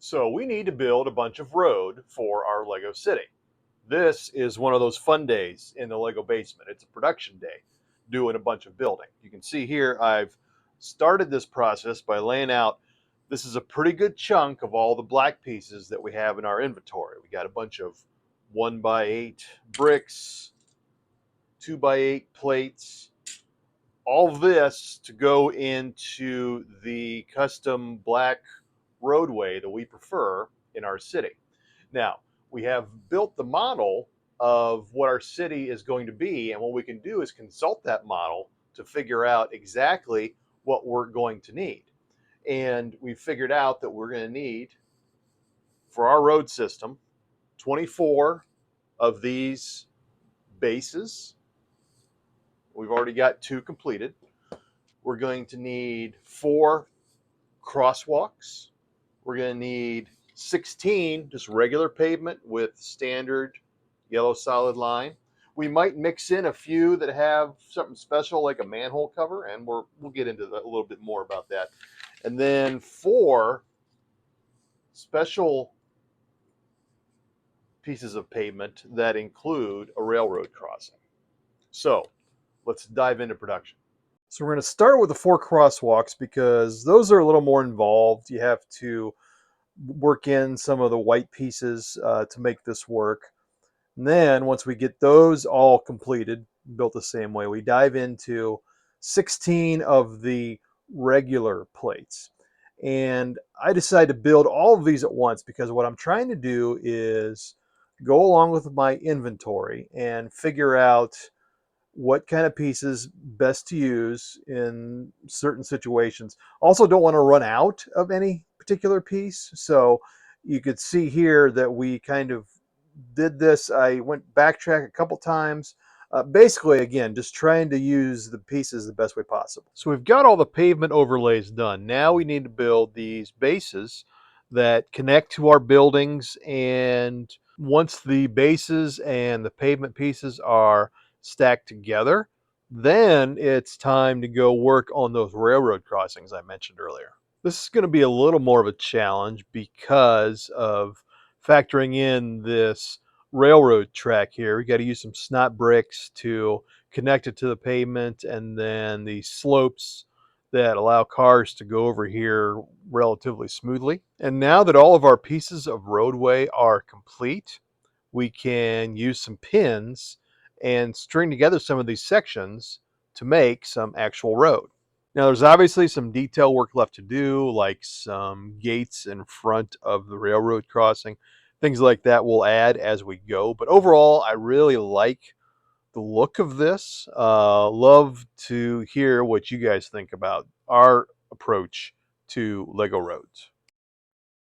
So we need to build a bunch of road for our Lego city. This is one of those fun days in the Lego basement. It's a production day doing a bunch of building. You can see here I've started this process by laying out, this is a pretty good chunk of all the black pieces that we have in our inventory. We got a bunch of 1x8 bricks, 2x8 plates, all this to go into the custom black roadway that we prefer in our city. Now, we have built the model of what our city is going to be, and what we can do is consult that model to figure out exactly what we're going to need. And we figured out that we're going to need, for our road system, 24 of these bases. We've already got 2 completed. We're going to need 4 crosswalks. We're going to need 16 just regular pavement with standard yellow solid line. We might mix in a few that have something special like a manhole cover, and we'll get into that a little bit more about that. And then 4 special pieces of pavement that include a railroad crossing. So let's dive into production. So we're going to start with the 4 crosswalks because those are a little more involved. You have to work in some of the white pieces to make this work. And then once we get those all completed, built the same way, we dive into 16 of the regular plates. And I decided to build all of these at once because what I'm trying to do is go along with my inventory and figure out what kind of pieces best to use in certain situations. Also don't want to run out of any particular piece. So you could see here that we kind of did this. I went backtrack a couple times. Basically, again, just trying to use the pieces the best way possible. So we've got all the pavement overlays done. Now we need to build these bases that connect to our buildings. And once the bases and the pavement pieces are stacked together, then it's time to go work on those railroad crossings I mentioned earlier. This is going to be a little more of a challenge because of factoring in this railroad track here. We got to use some snot bricks to connect it to the pavement, and then the slopes that allow cars to go over here relatively smoothly. And now that all of our pieces of roadway are complete, we can use some pins and string together some of these sections to make some actual road. Now there's obviously some detail work left to do, like some gates in front of the railroad crossing. Things like that we'll add as we go. But overall, I really like the look of this. Love to hear what you guys think about our approach to Lego roads.